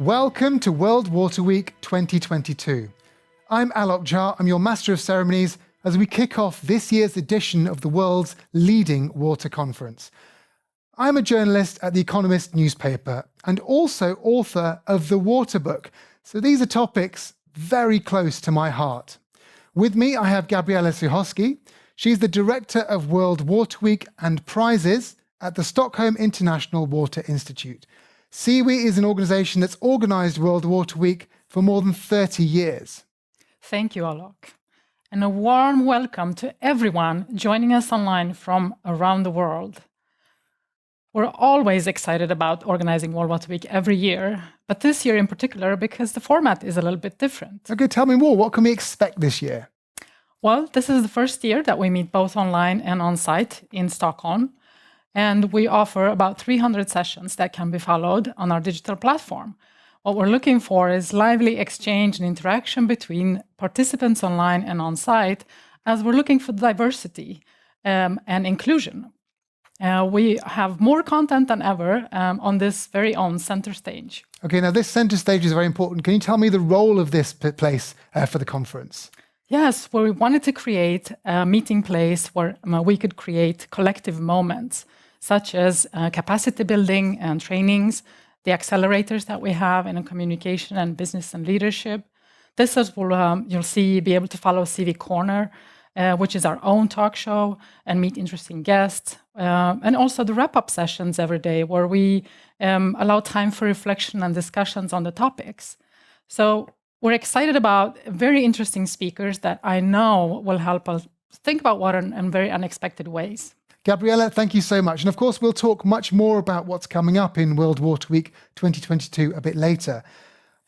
Welcome to World Water Week 2022. I'm Alok Jha, I'm your Master of Ceremonies as we kick off this year's edition of the world's leading water conference. I'm a journalist at The Economist newspaper and also author of The Water Book, so these are topics very close to my heart. With me, I have Gabriela Suchoski. She's the director of World Water Week and Prizes at the Stockholm International Water Institute. SIWI is an organisation that's organised World Water Week for more than 30 years. Thank you, Alok. And a warm welcome to everyone joining us online from around the world. We're always excited about organising World Water Week every year, but this year in particular because the format is a little bit different. Okay, tell me more. What can we expect this year? Well, this is the first year that we meet both online and on site in Stockholm. And we offer about 300 sessions that can be followed on our digital platform. What we're looking for is lively exchange and interaction between participants online and on site, as we're looking for diversity and inclusion. We have more content than ever on this very own center stage. Okay, now this center stage is very important. Can you tell me the role of this place for the conference? Yes, well, we wanted to create a meeting place where we could create collective moments, such as capacity building and trainings, the accelerators that we have in communication and business and leadership. This is where you'll be able to follow CV Corner, which is our own talk show, and meet interesting guests. And also the wrap-up sessions every day, where we allow time for reflection and discussions on the topics. So we're excited about very interesting speakers that I know will help us think about water in very unexpected ways. Gabriela, thank you so much. And of course, we'll talk much more about what's coming up in World Water Week 2022 a bit later.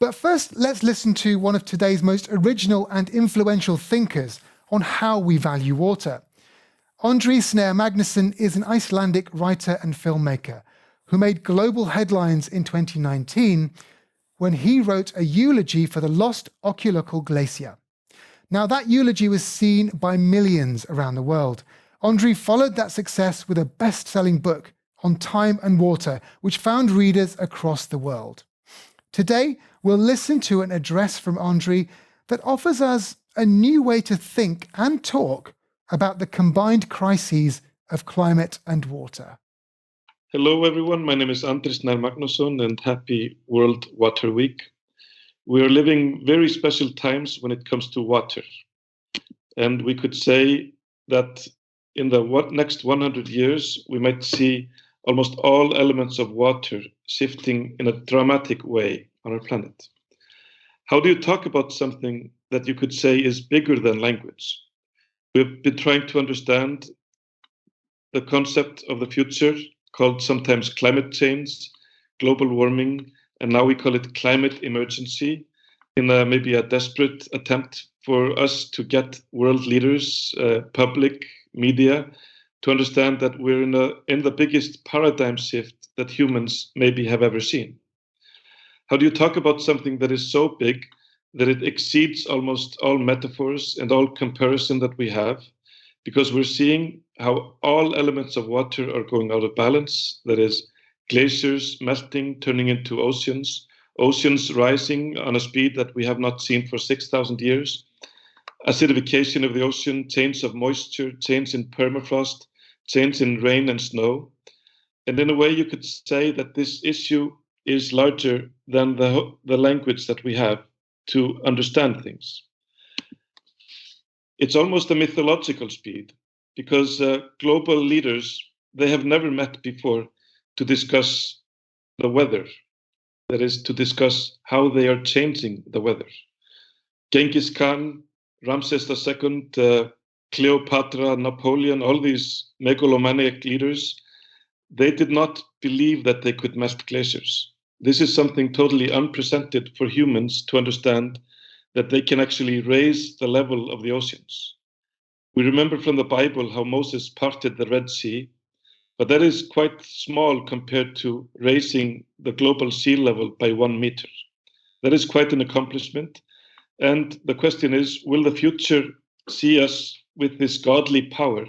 But first, let's listen to one of today's most original and influential thinkers on how we value water. Andri Snær Magnusson is an Icelandic writer and filmmaker who made global headlines in 2019 when he wrote a eulogy for the lost Okjulokul Glacier. Now, that eulogy was seen by millions around the world. Andri followed that success with a best-selling book on time and water, which found readers across the world. Today, we'll listen to an address from Andri that offers us a new way to think and talk about the combined crises of climate and water. Hello, everyone. My name is Andri Snær Magnusson, and happy World Water Week. We are living very special times when it comes to water. And we could say that in the next 100 years, we might see almost all elements of water shifting in a dramatic way on our planet. How do you talk about something that you could say is bigger than language? We've been trying to understand the concept of the future, called sometimes climate change, global warming, and now we call it climate emergency, in maybe a desperate attempt for us to get world leaders, public, media, to understand that we're in the biggest paradigm shift that humans maybe have ever seen. How do you talk about something that is so big that it exceeds almost all metaphors and all comparison that we have? Because we're seeing how all elements of water are going out of balance. That is, glaciers melting, turning into oceans, oceans rising on a speed that we have not seen for 6,000 years, acidification of the ocean, change of moisture, change in permafrost, change in rain and snow. And in a way, you could say that this issue is larger than the language that we have to understand things. It's almost a mythological speed, because global leaders, they have never met before to discuss the weather. That is, to discuss how they are changing the weather. Genghis Khan, Ramses II, Cleopatra, Napoleon, all these megalomaniac leaders, they did not believe that they could melt glaciers. This is something totally unprecedented for humans to understand, that they can actually raise the level of the oceans. We remember from the Bible how Moses parted the Red Sea, but that is quite small compared to raising the global sea level by 1 meter. That is quite an accomplishment. And the question is, will the future see us with this godly power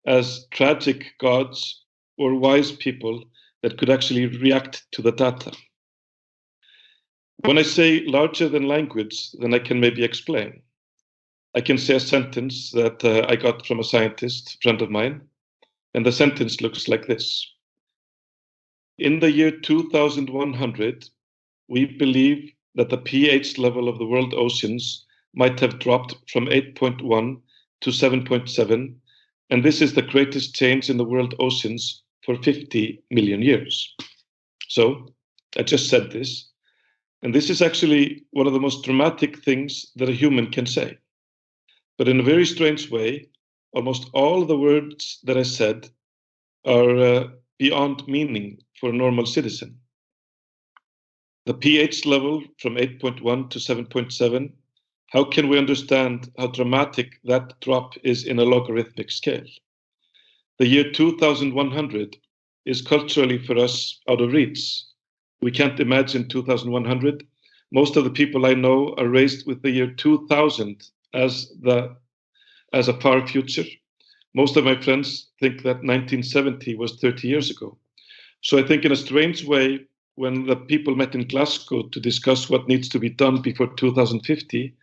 as tragic gods or wise people that could actually react to the data? When I say larger than language, then I can maybe explain. I can say a sentence that I got from a scientist friend of mine, and the sentence looks like this. In the year 2100, we believe that the pH level of the world oceans might have dropped from 8.1 to 7.7, and this is the greatest change in the world oceans for 50 million years. So I just said this, and this is actually one of the most dramatic things that a human can say. But in a very strange way, almost all the words that I said are beyond meaning for a normal citizen. The pH level from 8.1 to 7.7, how can we understand how dramatic that drop is in a logarithmic scale? The year 2100 is culturally for us out of reach. We can't imagine 2100. Most of the people I know are raised with the year 2000 as a far future. Most of my friends think that 1970 was 30 years ago. So I think in a strange way, when the people met in Glasgow to discuss what needs to be done before 2050,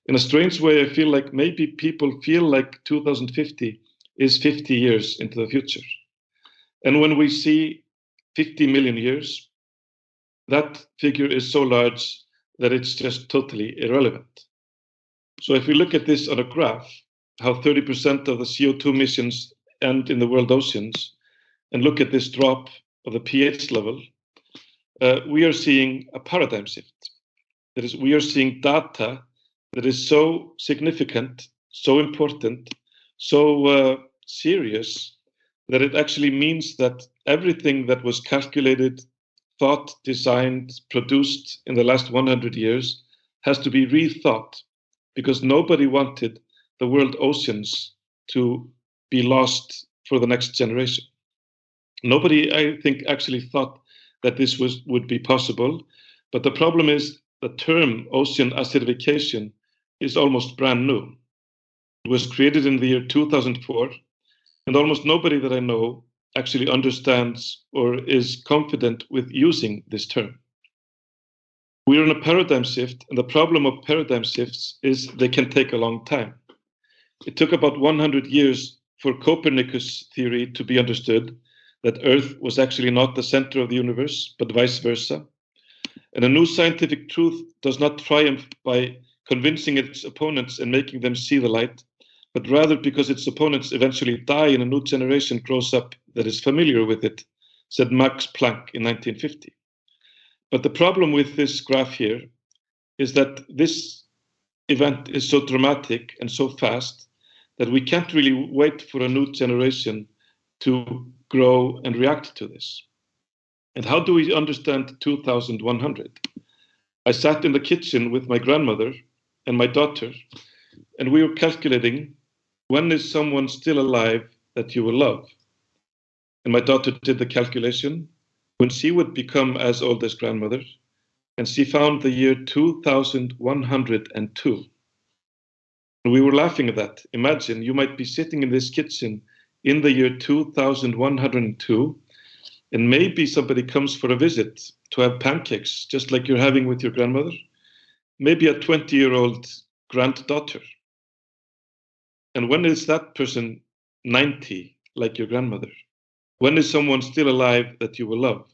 in a strange way, I feel like maybe people feel like 2050 is 50 years into the future. And when we see 50 million years, that figure is so large that it's just totally irrelevant. So if we look at this on a graph, how 30% of the CO2 emissions end in the world oceans, and look at this drop of the pH level, we are seeing a paradigm shift. That is, we are seeing data that is so significant, so important, so serious, that it actually means that everything that was calculated, thought, designed, produced in the last 100 years has to be rethought, because nobody wanted the world oceans to be lost for the next generation. Nobody, I think, actually thought that this would be possible. But the problem is the term ocean acidification is almost brand new. It was created in the year 2004, and almost nobody that I know actually understands or is confident with using this term. We're in a paradigm shift, and the problem of paradigm shifts is they can take a long time. It took about 100 years for Copernicus' theory to be understood, that Earth was actually not the center of the universe, but vice versa. And a new scientific truth does not triumph by convincing its opponents and making them see the light, but rather because its opponents eventually die and a new generation grows up that is familiar with it, said Max Planck in 1950. But the problem with this graph here is that this event is so dramatic and so fast that we can't really wait for a new generation to grow and react to this. And how do we understand 2100? I sat in the kitchen with my grandmother and my daughter, and we were calculating, when is someone still alive that you will love? And my daughter did the calculation when she would become as old as grandmother, and she found the year 2102. And we were laughing at that. Imagine you might be sitting in this kitchen in the year 2102, and maybe somebody comes for a visit to have pancakes, just like you're having with your grandmother, maybe a 20-year-old granddaughter. And when is that person 90, like your grandmother? When is someone still alive that you will love?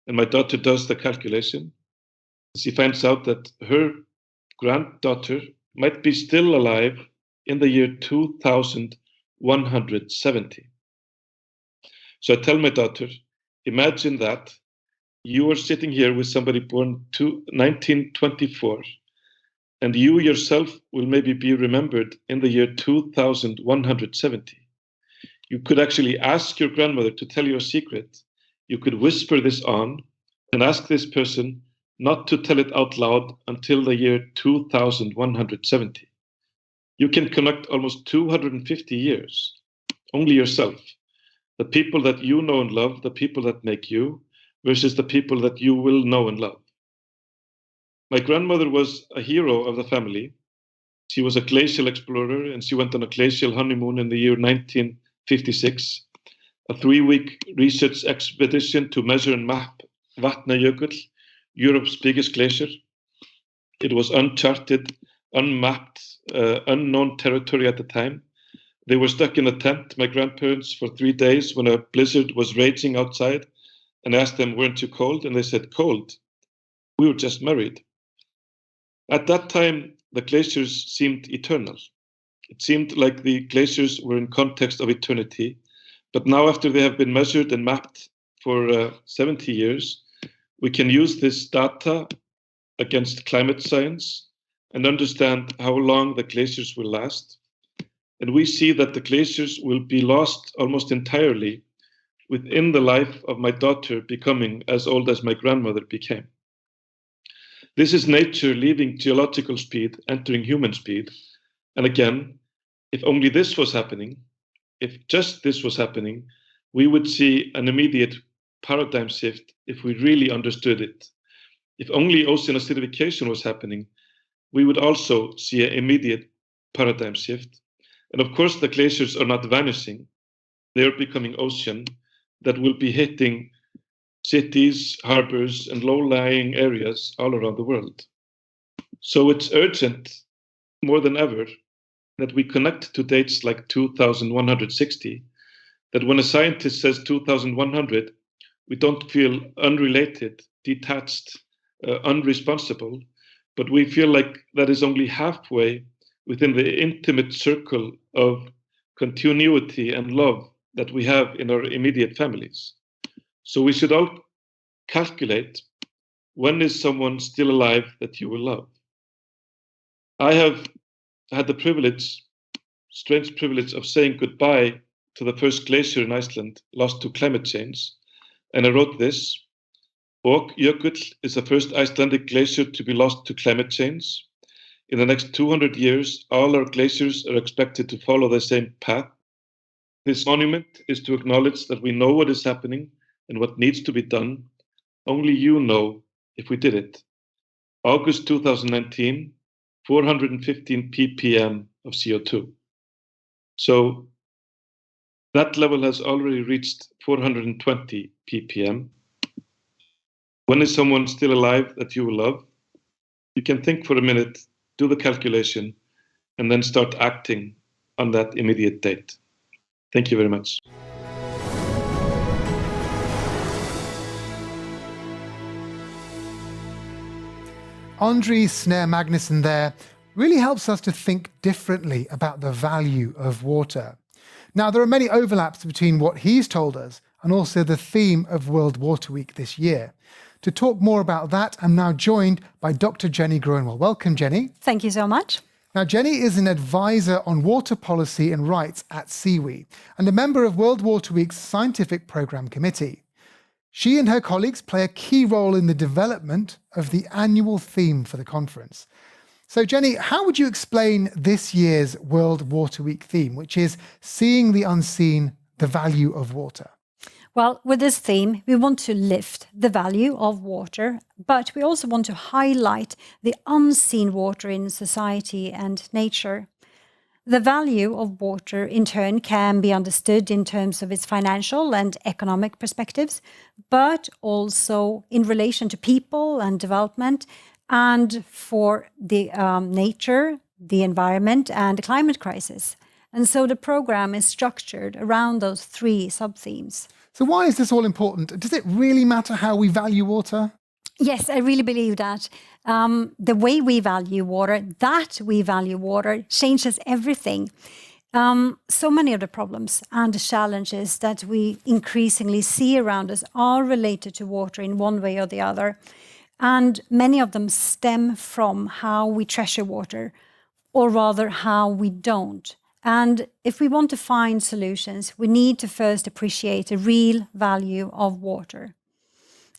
And my daughter does the calculation. She finds out that her granddaughter might be still alive in the year 2170. So I tell my daughter, imagine that you are sitting here with somebody born 1924, and you yourself will maybe be remembered in the year 2170. You could actually ask your grandmother to tell you a secret. You could whisper this on and ask this person not to tell it out loud until the year 2170. You can connect almost 250 years, only yourself. The people that you know and love, the people that make you, versus the people that you will know and love. My grandmother was a hero of the family. She was a glacial explorer, and she went on a glacial honeymoon in the year 1956, a 3-week research expedition to measure and map Vatnajökull, Europe's biggest glacier. It was uncharted, unmapped, unknown territory at the time. They were stuck in a tent, my grandparents, for 3 days when a blizzard was raging outside, and I asked them, weren't you cold? And they said, cold. We were just married. At that time, the glaciers seemed eternal. It seemed like the glaciers were in context of eternity. But now, after they have been measured and mapped for 70 years, we can use this data against climate science and understand how long the glaciers will last. And we see that the glaciers will be lost almost entirely within the life of my daughter becoming as old as my grandmother became. This is nature leaving geological speed, entering human speed. And again, if only this was happening, if just this was happening, we would see an immediate paradigm shift if we really understood it. If only ocean acidification was happening, we would also see an immediate paradigm shift. And of course, the glaciers are not vanishing. They are becoming ocean that will be hitting cities, harbors, and low-lying areas all around the world. So it's urgent, more than ever, that we connect to dates like 2160, that when a scientist says 2100, we don't feel unrelated, detached, unresponsible, but we feel like that is only halfway within the intimate circle of continuity and love that we have in our immediate families. So we should all calculate, when is someone still alive that you will love? I have had the privilege, strange privilege, of saying goodbye to the first glacier in Iceland lost to climate change. And I wrote this: Bokjökull is the first Icelandic glacier to be lost to climate change. In the next 200 years, all our glaciers are expected to follow the same path. This monument is to acknowledge that we know what is happening and what needs to be done. Only you know if we did it. August 2019, 415 ppm of CO2. So that level has already reached 420 ppm. When is someone still alive that you will love? You can think for a minute, do the calculation, and then start acting on that immediate date. Thank you very much. Andri Snær Magnusson there really helps us to think differently about the value of water. Now, there are many overlaps between what he's told us and also the theme of World Water Week this year. To talk more about that, I'm now joined by Dr. Jenny Groenewald. Welcome, Jenny. Thank you so much. Now, Jenny is an advisor on water policy and rights at SIWI and a member of World Water Week's Scientific Programme Committee. She and her colleagues play a key role in the development of the annual theme for the conference. So, Jenny, how would you explain this year's World Water Week theme, which is Seeing the Unseen, the Value of Water? Well, with this theme, we want to lift the value of water, but we also want to highlight the unseen water in society and nature. The value of water, in turn, can be understood in terms of its financial and economic perspectives, but also in relation to people and development, and for the nature, the environment, and the climate crisis. And so the program is structured around those three sub-themes. So why is this all important? Does it really matter how we value water? Yes, I really believe that the way we value water, changes everything. So many of the problems and the challenges that we increasingly see around us are related to water in one way or the other. And many of them stem from how we treasure water, or rather how we don't. And if we want to find solutions, we need to first appreciate the real value of water.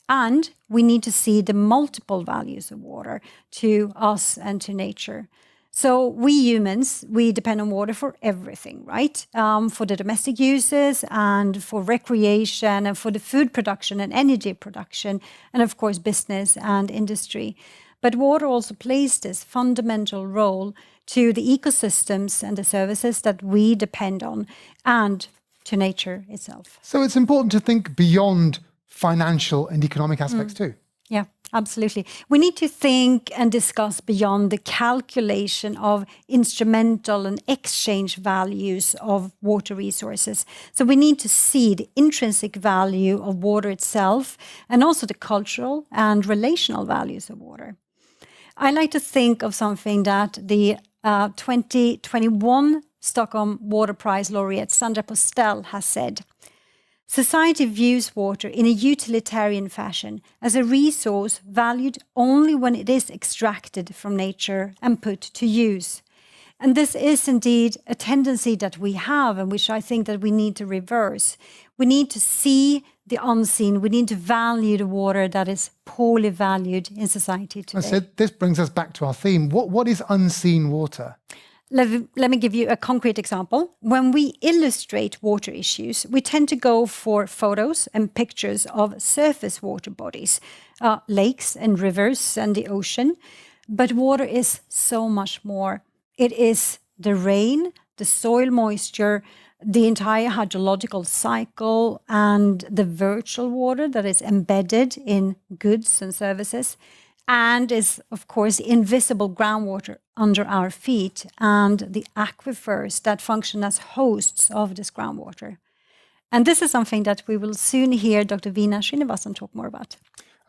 And we need to see the multiple values of water to us and to nature. So we humans, we depend on water for everything, right? For the domestic uses and for recreation and for the food production and energy production, and of course business and industry. But water also plays this fundamental role to the ecosystems and the services that we depend on and to nature itself. So it's important to think beyond financial and economic aspects too. Yeah, Absolutely. We need to think and discuss beyond the calculation of instrumental and exchange values of water resources. So we need to see the intrinsic value of water itself and also the cultural and relational values of water. I like to think of something that the 2021 Stockholm Water Prize laureate Sandra Postel has said. Society views water in a utilitarian fashion as a resource valued only when it is extracted from nature and put to use. And this is indeed a tendency that we have and which I think that we need to reverse. We need to see the unseen. We need to value the water that is poorly valued in society today. I said this brings us back to our theme. What is unseen water? Let me give you a concrete example. When we illustrate water issues, we tend to go for photos and pictures of surface water bodies, lakes and rivers and the ocean. But water is so much more. It is the rain, the soil moisture, the entire hydrological cycle, and the virtual water that is embedded in goods and services, and is, of course, invisible groundwater under our feet and the aquifers that function as hosts of this groundwater. And this is something that we will soon hear Dr. Veena Srinivasan talk more about.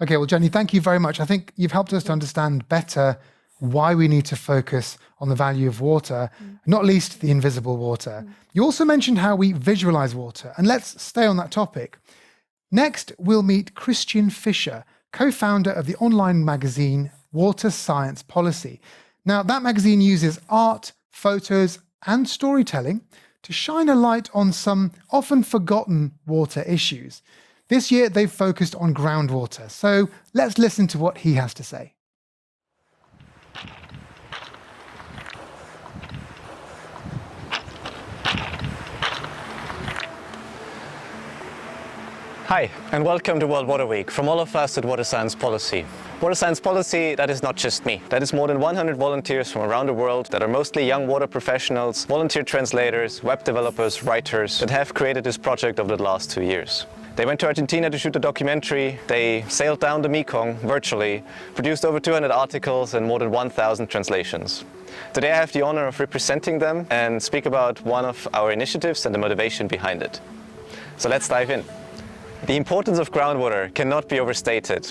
Okay, well, Jenny, thank you very much. I think you've helped us to understand better why we need to focus on the value of water, not least the invisible water. You also mentioned how we visualize water, and let's stay on that topic. Next, we'll meet Christian Fischer, co-founder of the online magazine Water Science Policy. Now, that magazine uses art, photos, and storytelling to shine a light on some often forgotten water issues. This year, they've focused on groundwater. So let's listen to what he has to say. Hi, and welcome to World Water Week from all of us at Water Science Policy. Water Science Policy, that is not just me. That is more than 100 volunteers from around the world that are mostly young water professionals, volunteer translators, web developers, writers that have created this project over the last 2 years. They went to Argentina to shoot a documentary, they sailed down the Mekong virtually, produced over 200 articles and more than 1,000 translations. Today I have the honor of representing them and speak about one of our initiatives and the motivation behind it. So let's dive in. The importance of groundwater cannot be overstated.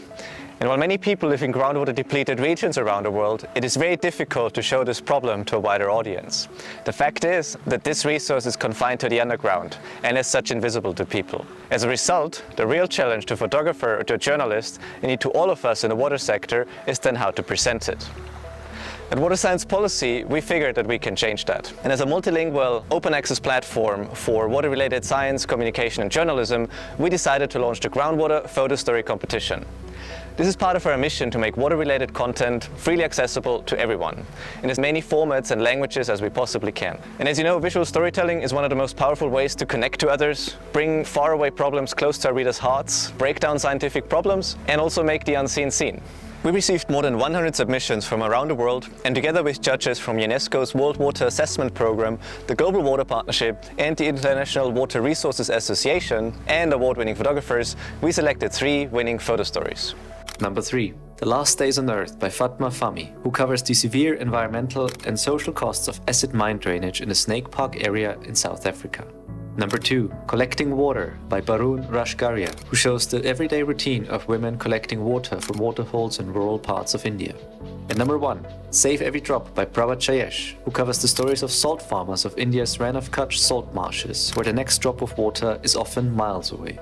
And while many people live in groundwater depleted regions around the world, it is very difficult to show this problem to a wider audience. The fact is that this resource is confined to the underground and as such invisible to people. As a result, the real challenge to a photographer or to a journalist, and indeed to all of us in the water sector, is then how to present it. At Water Science Policy, we figured that we can change that. And as a multilingual, open access platform for water-related science, communication and journalism, we decided to launch the Groundwater Photo Story Competition. This is part of our mission to make water-related content freely accessible to everyone, in as many formats and languages as we possibly can. And as you know, visual storytelling is one of the most powerful ways to connect to others, bring faraway problems close to our readers' hearts, break down scientific problems, and also make the unseen seen. We received more than 100 submissions from around the world, and together with judges from UNESCO's World Water Assessment Programme, the Global Water Partnership and the International Water Resources Association, and award-winning photographers, we selected 3 winning photo stories. Number 3. The Last Days on Earth by Fatma Fahmy, who covers the severe environmental and social costs of acid mine drainage in the Snake Park area in South Africa. Number 2. Collecting Water by Barun Rashgaria, who shows the everyday routine of women collecting water from waterholes in rural parts of India. And number 1. Save Every Drop by Pravat Jayesh, who covers the stories of salt farmers of India's Rann of Kutch salt marshes, where the next drop of water is often miles away.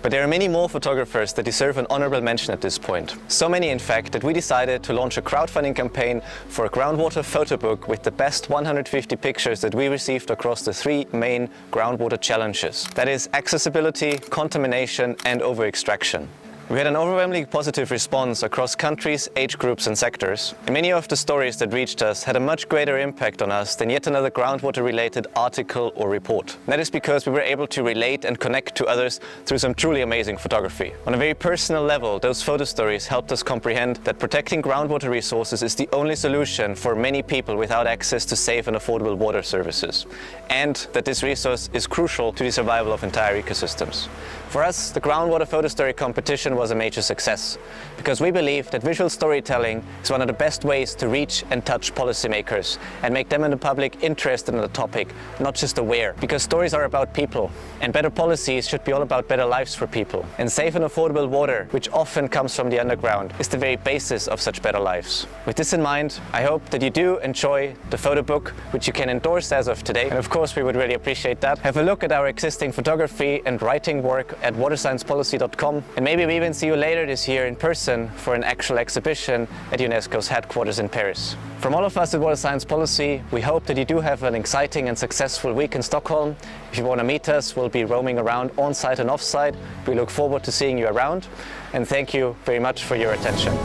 But there are many more photographers that deserve an honorable mention at this point. So many, in fact, that we decided to launch a crowdfunding campaign for a groundwater photo book with the best 150 pictures that we received across the 3 main groundwater challenges. That is accessibility, contamination, and over-extraction. We had an overwhelmingly positive response across countries, age groups and sectors. And many of the stories that reached us had a much greater impact on us than yet another groundwater-related article or report. And that is because we were able to relate and connect to others through some truly amazing photography. On a very personal level, those photo stories helped us comprehend that protecting groundwater resources is the only solution for many people without access to safe and affordable water services, and that this resource is crucial to the survival of entire ecosystems. For us, the Groundwater Photo Story Competition was a major success, because we believe that visual storytelling is one of the best ways to reach and touch policymakers and make them and the public interested in the topic, not just aware, because stories are about people, and better policies should be all about better lives for people. And safe and affordable water, which often comes from the underground, is the very basis of such better lives. With this in mind, I hope that you do enjoy the photo book, which you can endorse as of today, and of course we would really appreciate that. Have a look at our existing photography and writing work at watersciencepolicy.com, and maybe we even see you later this year in person for an actual exhibition at UNESCO's headquarters in Paris. From all of us at Water Science Policy, we hope that you do have an exciting and successful week in Stockholm. If you want to meet us, we'll be roaming around on-site and off-site. We look forward to seeing you around, and thank you very much for your attention.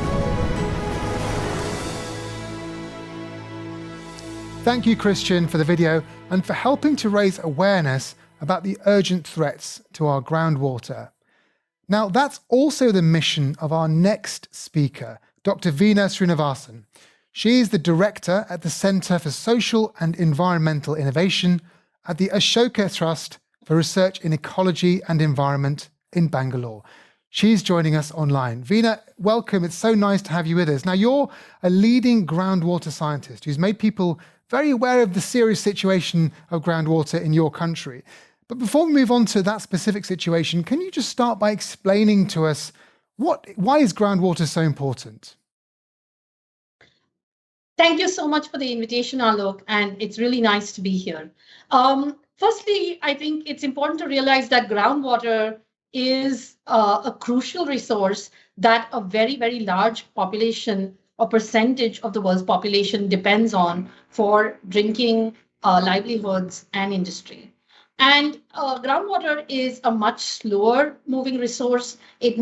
Thank you, Christian, for the video and for helping to raise awareness about the urgent threats to our groundwater. Now, that's also the mission of our next speaker, Dr. Veena Srinivasan. She is the director at the Centre for Social and Environmental Innovation at the Ashoka Trust for Research in Ecology and Environment in Bangalore. She's joining us online. Veena, welcome. It's so nice to have you with us. Now, you're a leading groundwater scientist who's made people very aware of the serious situation of groundwater in your country. But before we move on to that specific situation, can you just start by explaining to us why is groundwater so important? Thank you so much for the invitation, Alok, and it's really nice to be here. Firstly, I think it's important to realize that groundwater is a crucial resource that a very, very large population or percentage of the world's population depends on for drinking, livelihoods, and industry. And groundwater is a much slower moving resource. It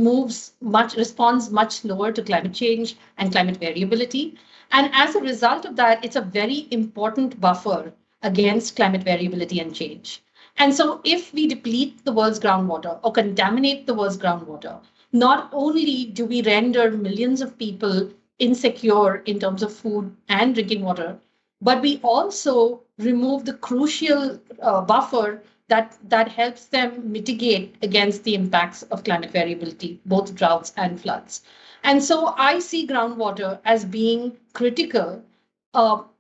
responds much slower to climate change and climate variability. And as a result of that, it's a very important buffer against climate variability and change. And so if we deplete the world's groundwater or contaminate the world's groundwater, not only do we render millions of people insecure in terms of food and drinking water, but we also remove the crucial buffer that helps them mitigate against the impacts of climate variability, both droughts and floods. And so I see groundwater as being critical,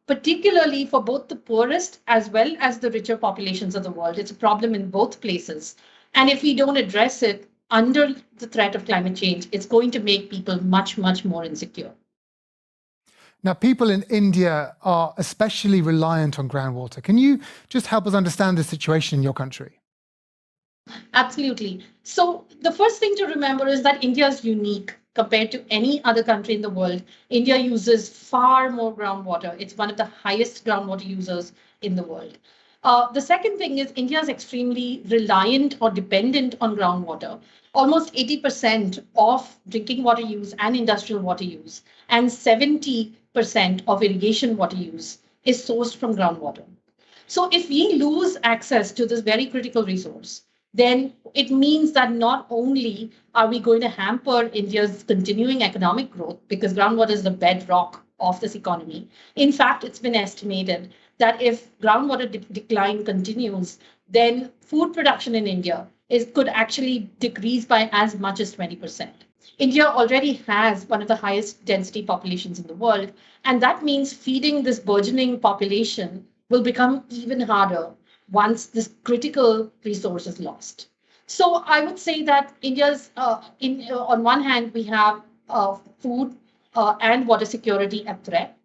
particularly for both the poorest as well as the richer populations of the world. It's a problem in both places. And if we don't address it under the threat of climate change, it's going to make people much, much more insecure. Now, people in India are especially reliant on groundwater. Can you just help us understand the situation in your country? Absolutely. So the first thing to remember is that India is unique compared to any other country in the world. India uses far more groundwater. It's one of the highest groundwater users in the world. The second thing is India is extremely reliant or dependent on groundwater. Almost 80% of drinking water use and industrial water use, and 70% of irrigation water use is sourced from groundwater. So if we lose access to this very critical resource, then it means that not only are we going to hamper India's continuing economic growth, because groundwater is the bedrock of this economy. In fact, it's been estimated that if groundwater decline continues, then food production in India could actually decrease by as much as 20%. India already has one of the highest density populations in the world, and that means feeding this burgeoning population will become even harder once this critical resource is lost. So I would say that India's, on one hand, we have food and water security at threat.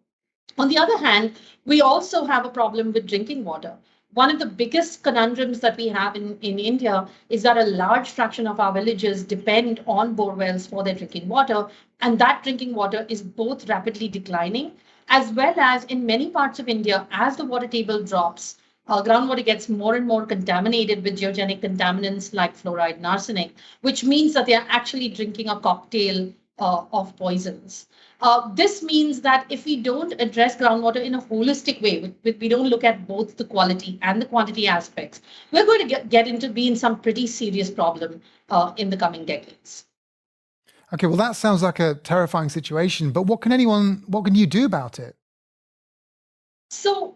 On the other hand, we also have a problem with drinking water. One of the biggest conundrums that we have in India is that a large fraction of our villages depend on bore wells for their drinking water, and that drinking water is both rapidly declining, as well as in many parts of India, as the water table drops, groundwater gets more and more contaminated with geogenic contaminants like fluoride and arsenic, which means that they are actually drinking a cocktail of poisons. This means that if we don't address groundwater in a holistic way, we don't look at both the quality and the quantity aspects, we're going to be in some pretty serious problem in the coming decades. Okay, well, that sounds like a terrifying situation, but what can you do about it? So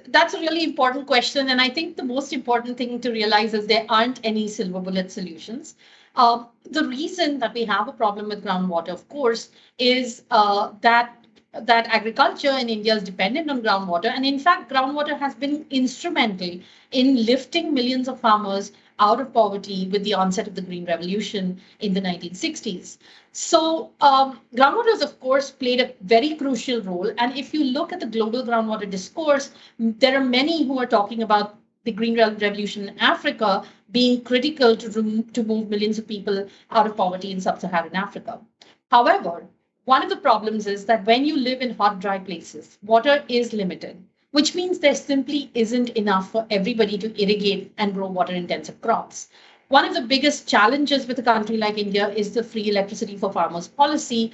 that's a really important question. And I think the most important thing to realize is there aren't any silver bullet solutions. The reason that we have a problem with groundwater, of course, is that agriculture in India is dependent on groundwater. And in fact, groundwater has been instrumental in lifting millions of farmers out of poverty with the onset of the Green Revolution in the 1960s. So groundwater has, of course, played a very crucial role. And if you look at the global groundwater discourse, there are many who are talking about the Green Revolution in Africa being critical to move millions of people out of poverty in sub-Saharan Africa. However, one of the problems is that when you live in hot, dry places, water is limited, which means there simply isn't enough for everybody to irrigate and grow water-intensive crops. One of the biggest challenges with a country like India is the free electricity for farmers policy,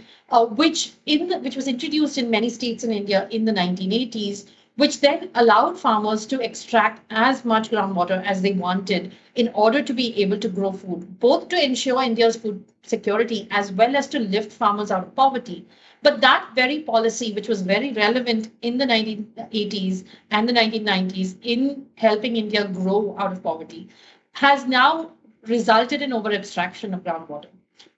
which was introduced in many states in India in the 1980s, which then allowed farmers to extract as much groundwater as they wanted in order to be able to grow food, both to ensure India's food security as well as to lift farmers out of poverty. But that very policy, which was very relevant in the 1980s and the 1990s in helping India grow out of poverty, has now resulted in over-abstraction of groundwater,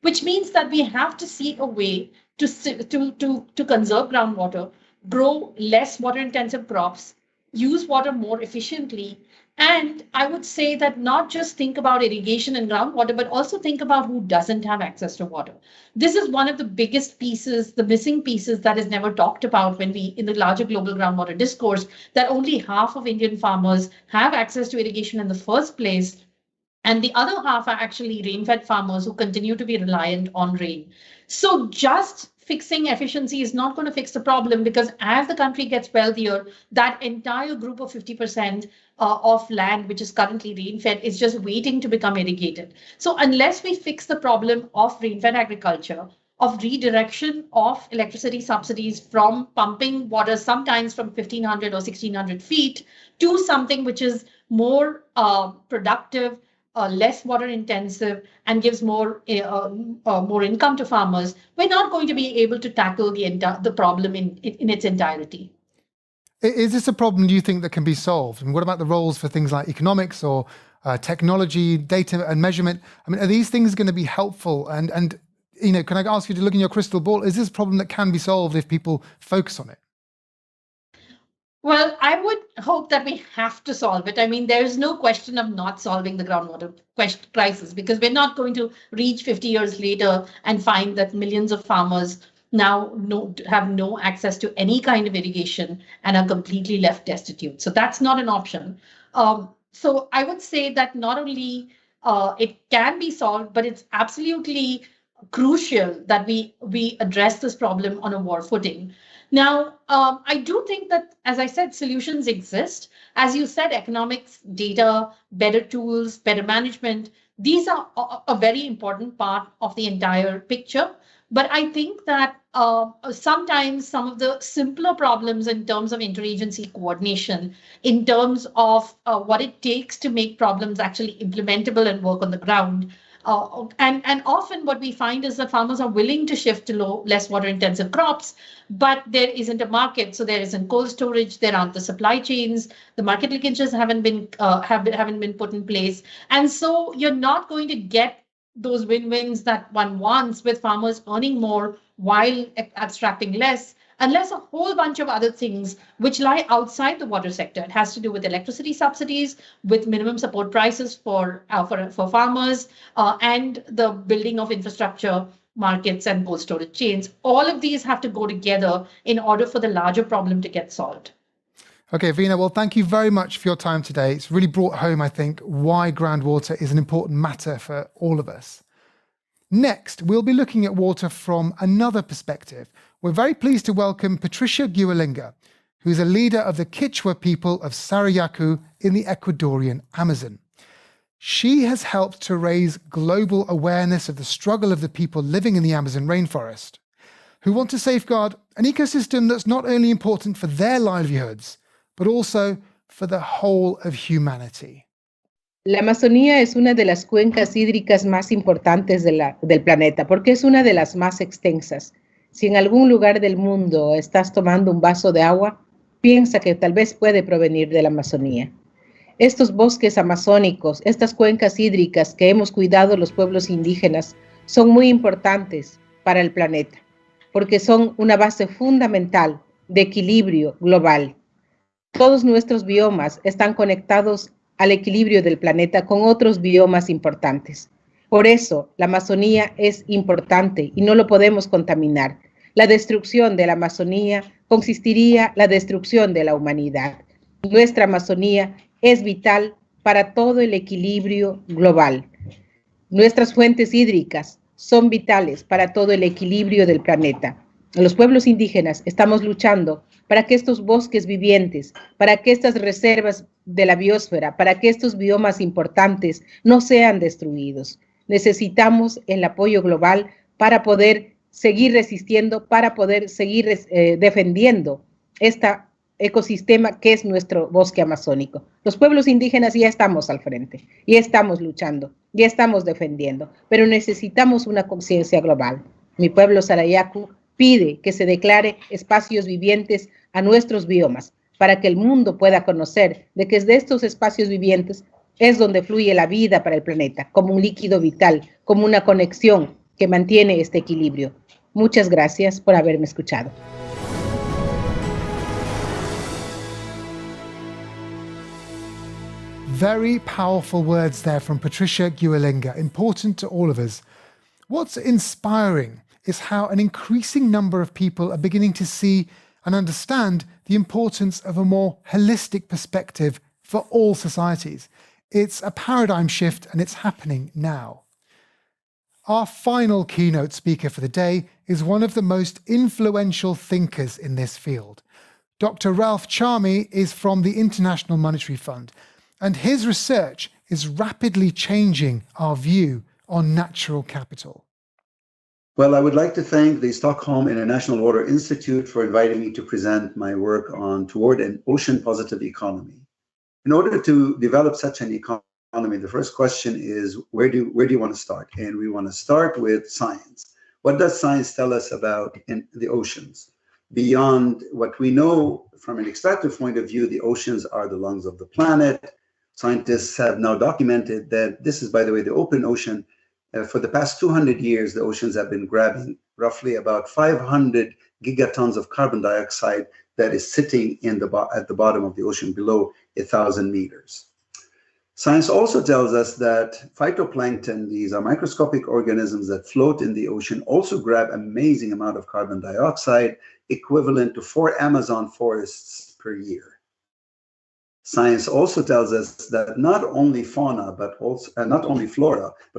which means that we have to see a way to conserve groundwater, grow less water-intensive crops, use water more efficiently. And I would say that not just think about irrigation and groundwater, but also think about who doesn't have access to water. This is one of the biggest pieces, the missing pieces that is never talked about in the larger global groundwater discourse, that only half of Indian farmers have access to irrigation in the first place. And the other half are actually rain-fed farmers who continue to be reliant on rain. So just fixing efficiency is not going to fix the problem, because as the country gets wealthier, that entire group of 50% of land, which is currently rain-fed, is just waiting to become irrigated. So unless we fix the problem of rain-fed agriculture, of redirection of electricity subsidies from pumping water, sometimes from 1,500 or 1,600 feet, to something which is more productive, less water intensive, and gives more income to farmers, we're not going to be able to tackle the problem in its entirety. Is this a problem, do you think, that can be solved? And what about the roles for things like economics or technology, data and measurement? I mean, are these things going to be helpful? And can I ask you to look in your crystal ball? Is this a problem that can be solved if people focus on it? Well, I would hope that we have to solve it. I mean, there's no question of not solving the groundwater crisis, because we're not going to reach 50 years later and find that millions of farmers now have no access to any kind of irrigation and are completely left destitute. So that's not an option. So I would say that not only it can be solved, but it's absolutely crucial that we address this problem on a war footing. Now, I do think that, as I said, solutions exist. As you said, economics, data, better tools, better management, these are a very important part of the entire picture. But I think that sometimes some of the simpler problems in terms of interagency coordination, in terms of what it takes to make problems actually implementable and work on the ground, and often what we find is that farmers are willing to shift to less water intensive crops, but there isn't a market. So there isn't cold storage, there aren't the supply chains, the market linkages haven't been put in place. And so you're not going to get those win-wins that one wants, with farmers earning more while abstracting less, unless a whole bunch of other things which lie outside the water sector. It has to do with electricity subsidies, with minimum support prices for farmers, and the building of infrastructure, markets, and cold storage chains. All of these have to go together in order for the larger problem to get solved. Okay, Veena, well, thank you very much for your time today. It's really brought home, I think, why groundwater is an important matter for all of us. Next, we'll be looking at water from another perspective. We're very pleased to welcome Patricia Gualinga, who's a leader of the Quechua people of Sarayaku in the Ecuadorian Amazon. She has helped to raise global awareness of the struggle of the people living in the Amazon rainforest, who want to safeguard an ecosystem that's not only important for their livelihoods, but also for the whole of humanity. La Amazonía es una de las cuencas hídricas más importantes del planeta, porque es una de las más extensas. Si en algún lugar del mundo estás tomando un vaso de agua, piensa que tal vez puede provenir de la Amazonía. Estos bosques amazónicos, estas cuencas hídricas que hemos cuidado los pueblos indígenas, son muy importantes para el planeta, porque son una base fundamental de equilibrio global. Todos nuestros biomas están conectados al equilibrio del planeta con otros biomas importantes. Por eso, la Amazonía es importante y no lo podemos contaminar. La destrucción de la Amazonía consistiría la destrucción de la humanidad. Nuestra Amazonía es vital para todo el equilibrio global. Nuestras fuentes hídricas son vitales para todo el equilibrio del planeta. Los pueblos indígenas estamos luchando para que estos bosques vivientes, para que estas reservas de la biosfera, para que estos biomas importantes no sean destruidos. Necesitamos el apoyo global para poder seguir resistiendo, para poder seguir defendiendo este ecosistema que es nuestro bosque amazónico. Los pueblos indígenas ya estamos al frente, ya estamos luchando, ya estamos defendiendo, pero necesitamos una conciencia global. Mi pueblo Sarayaku pide que se declare espacios vivientes a nuestros biomas para que el mundo pueda conocer de que de estos espacios vivientes es donde fluye la vida para el planeta, como un líquido vital, como una conexión que mantiene este equilibrio. Muchas gracias por haberme escuchado. Very powerful words there from Patricia Guilinga, important to all of us. What's inspiring is how an increasing number of people are beginning to see and understand the importance of a more holistic perspective for all societies. It's a paradigm shift and it's happening now. Our final keynote speaker for the day is one of the most influential thinkers in this field. Dr. Ralph Charmy is from the International Monetary Fund, and his research is rapidly changing our view on natural capital. Well, I would like to thank the Stockholm International Water Institute for inviting me to present my work on Toward an Ocean Positive Economy. In order to develop such an economy, the first question is, where do you want to start? And we want to start with science. What does science tell us about in the oceans? Beyond what we know from an extractive point of view, the oceans are the lungs of the planet. Scientists have now documented that this is, by the way, the open ocean. For the past 200 years, the oceans have been grabbing roughly about 500 gigatons of carbon dioxide that is sitting at the bottom of the ocean below 1,000 meters. Science also tells us that phytoplankton, these are microscopic organisms that float in the ocean, also grab amazing amount of carbon dioxide, equivalent to 4 Amazon forests per year. Science also tells us that not only flora, but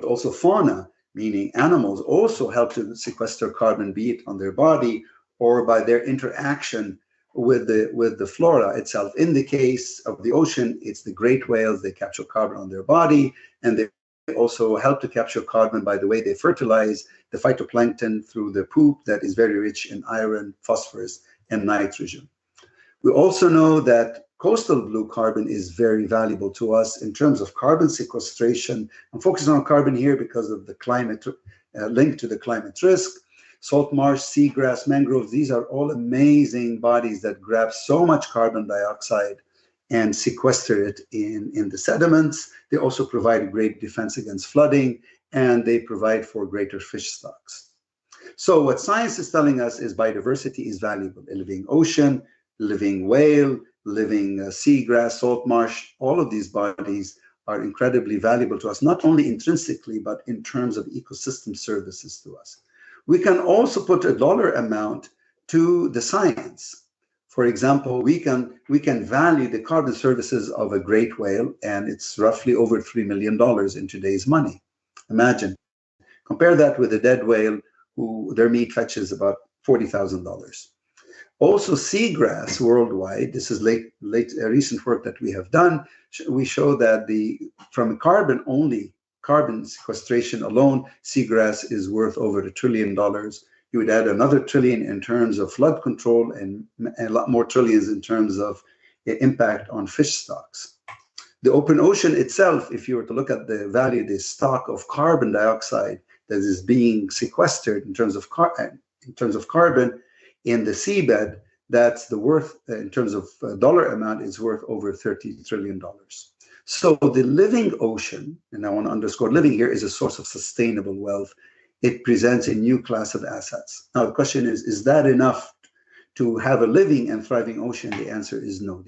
also fauna, meaning animals, also help to sequester carbon, be it on their body or by their interaction with the flora itself. In the case of the ocean, it's the great whales, they capture carbon on their body, and they also help to capture carbon by the way they fertilize the phytoplankton through the poop that is very rich in iron, phosphorus, and nitrogen. We also know that coastal blue carbon is very valuable to us in terms of carbon sequestration. I'm focusing on carbon here because of the climate link to the climate risk. Salt marsh, seagrass, mangroves, these are all amazing bodies that grab so much carbon dioxide and sequester it in the sediments. They also provide a great defense against flooding, and they provide for greater fish stocks. So what science is telling us is biodiversity is valuable. A living ocean, living whale, living seagrass, salt marsh, all of these bodies are incredibly valuable to us, not only intrinsically, but in terms of ecosystem services to us. We can also put a dollar amount to the science. For example, we can value the carbon services of a great whale, and it's roughly over $3 million in today's money. Imagine, compare that with a dead whale who their meat fetches about $40,000. Also, seagrass worldwide, this is recent work that we have done, we show that from carbon sequestration alone, seagrass is worth over $1 trillion. You would add another trillion in terms of flood control and a lot more trillions in terms of impact on fish stocks. The open ocean itself, if you were to look at the value, the stock of carbon dioxide that is being sequestered in terms of carbon in the seabed, that's the worth in terms of dollar amount is worth over $30 trillion. So the living ocean, and I want to underscore living here, is a source of sustainable wealth. It presents a new class of assets. Now, the question is that enough to have a living and thriving ocean? The answer is no.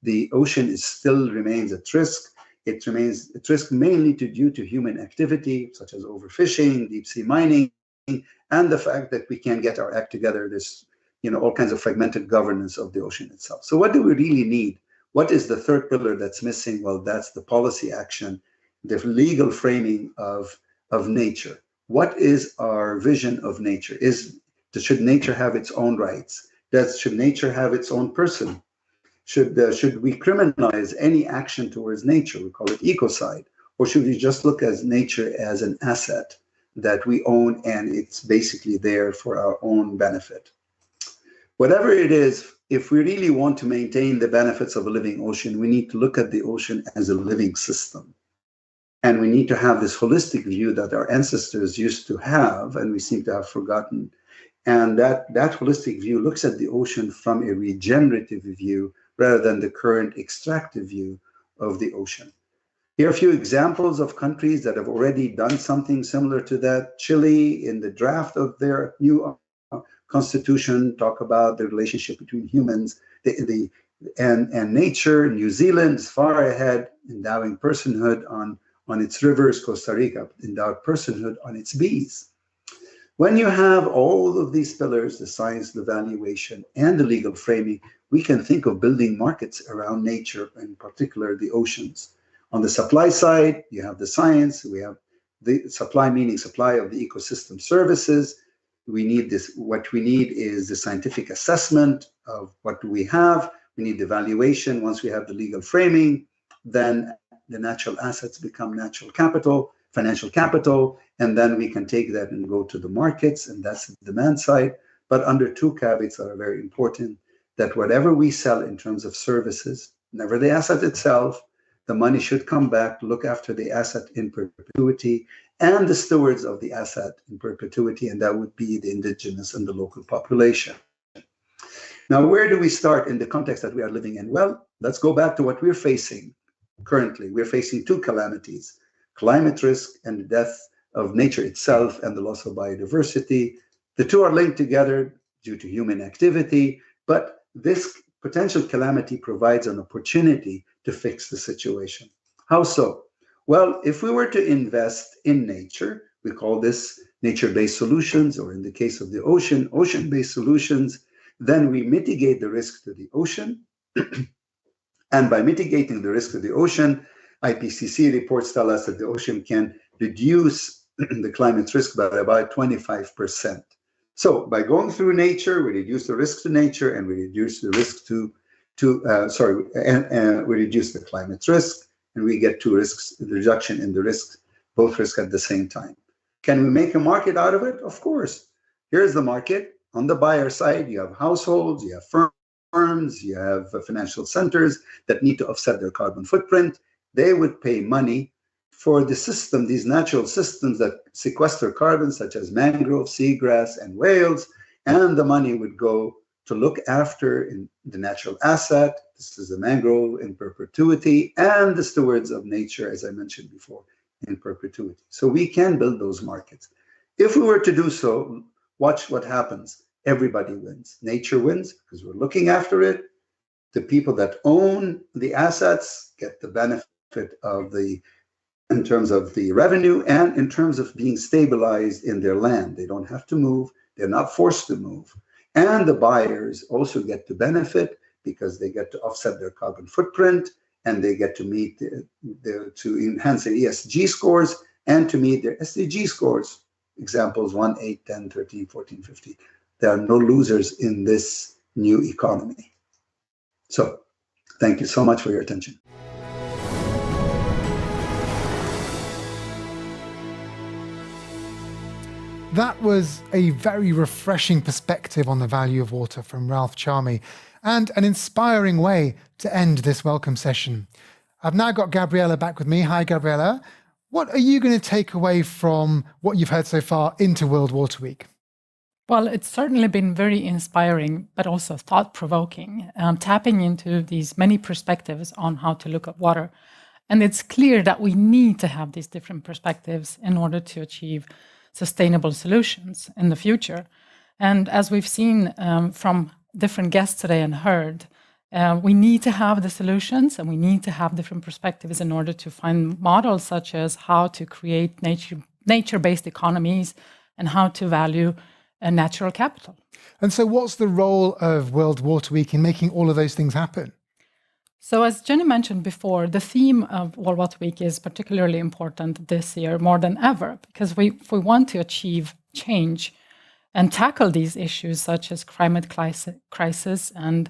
The ocean still remains at risk. It remains at risk mainly due to human activity, such as overfishing, deep sea mining, and the fact that we can't get our act together. There's all kinds of fragmented governance of the ocean itself. So what do we really need? What is the third pillar that's missing? Well, that's the policy action, the legal framing of nature. What is our vision of nature? Should nature have its own rights? Should nature have its own person? Should we criminalize any action towards nature? We call it ecocide. Or should we just look at nature as an asset that we own and it's basically there for our own benefit? Whatever it is, if we really want to maintain the benefits of a living ocean, we need to look at the ocean as a living system. And we need to have this holistic view that our ancestors used to have, and we seem to have forgotten. And that holistic view looks at the ocean from a regenerative view rather than the current extractive view of the ocean. Here are a few examples of countries that have already done something similar to that. Chile, in the draft of their new constitution, talk about the relationship between humans and nature. New Zealand is far ahead, endowing personhood on its rivers. Costa Rica endowed personhood on its bees. When you have all of these pillars, the science, the valuation, and the legal framing, we can think of building markets around nature, in particular the oceans. On the supply side, you have the science. We have the supply, meaning supply of the ecosystem services. We need this. What we need is the scientific assessment of what do we have. We need the valuation. Once we have the legal framing, then the natural assets become natural capital, financial capital, and then we can take that and go to the markets, and that's the demand side. But under two caveats that are very important, that whatever we sell in terms of services, never the asset itself, the money should come back to look after the asset in perpetuity and the stewards of the asset in perpetuity, and that would be the indigenous and the local population. Now, where do we start in the context that we are living in? Well, let's go back to what we're facing currently. We're facing two calamities: climate risk and the death of nature itself and the loss of biodiversity. The two are linked together due to human activity, but this potential calamity provides an opportunity to fix the situation. How so? Well, if we were to invest in nature, we call this nature-based solutions, or in the case of the ocean, ocean-based solutions, then we mitigate the risk to the ocean. And by mitigating the risk to the ocean, IPCC reports tell us that the ocean can reduce the climate risk by about 25%. So by going through nature, we reduce the risk to nature, and we reduce the risk we reduce the climate risk, and we get two risks, the reduction in the risks, both risks at the same time. Can we make a market out of it? Of course. Here's the market. On the buyer side, you have households, you have firms, you have financial centers that need to offset their carbon footprint. They would pay money for the system, these natural systems that sequester carbon, such as mangrove, seagrass, and whales, and the money would go to look after in the natural asset. This is the mangrove in perpetuity, and the stewards of nature, as I mentioned before, in perpetuity. So we can build those markets. If we were to do so, watch what happens. Everybody wins. Nature wins because we're looking after it. The people that own the assets get the benefit of in terms of the revenue and in terms of being stabilized in their land. They don't have to move. They're not forced to move. And the buyers also get to benefit because they get to offset their carbon footprint, and they get to meet to enhance their ESG scores and to meet their SDG scores. Examples 1, 8, 10, 13, 14, 15. There are no losers in this new economy. So thank you so much for your attention. That was a very refreshing perspective on the value of water from Ralph Charmy, and an inspiring way to end this welcome session. I've now got Gabriella back with me. Hi, Gabriella. What are you going to take away from what you've heard so far into World Water Week? Well, it's certainly been very inspiring, but also thought-provoking, tapping into these many perspectives on how to look at water. And it's clear that we need to have these different perspectives in order to achieve sustainable solutions in the future. And as we've seen from different guests today and heard, we need to have the solutions and we need to have different perspectives in order to find models such as how to create nature-based economies and how to value natural capital. And so what's the role of World Water Week in making all of those things happen? So as Jenny mentioned before, the theme of World Water Week is particularly important this year more than ever, because if we want to achieve change and tackle these issues such as climate crisis and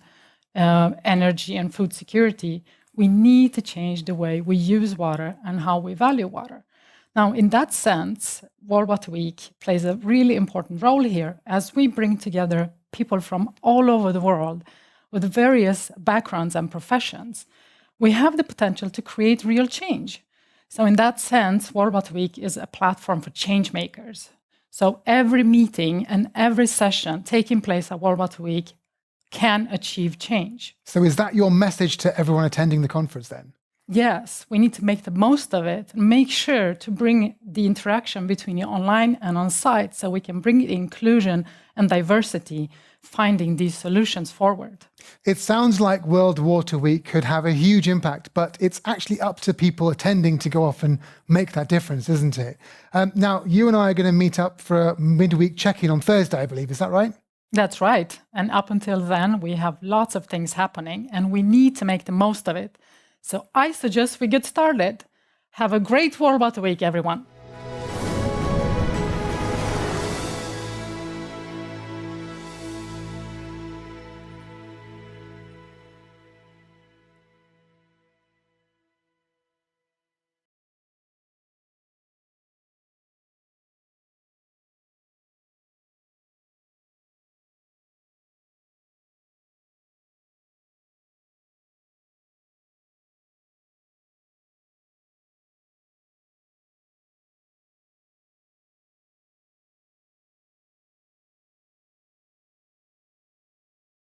energy and food security, we need to change the way we use water and how we value water. Now, in that sense, World Water Week plays a really important role here as we bring together people from all over the world with various backgrounds and professions. We have the potential to create real change. So in that sense, World Water Week is a platform for change makers. So every meeting and every session taking place at World Water Week can achieve change. So is that your message to everyone attending the conference then? Yes, we need to make the most of it and make sure to bring the interaction between online and on site so we can bring the inclusion and diversity, finding these solutions forward. It sounds like World Water Week could have a huge impact, but it's actually up to people attending to go off and make that difference, isn't it? Now, you and I are going to meet up for a midweek check-in on Thursday, I believe. Is that right? That's right. And up until then, we have lots of things happening and we need to make the most of it. So I suggest we get started. Have a great World Water Week, everyone.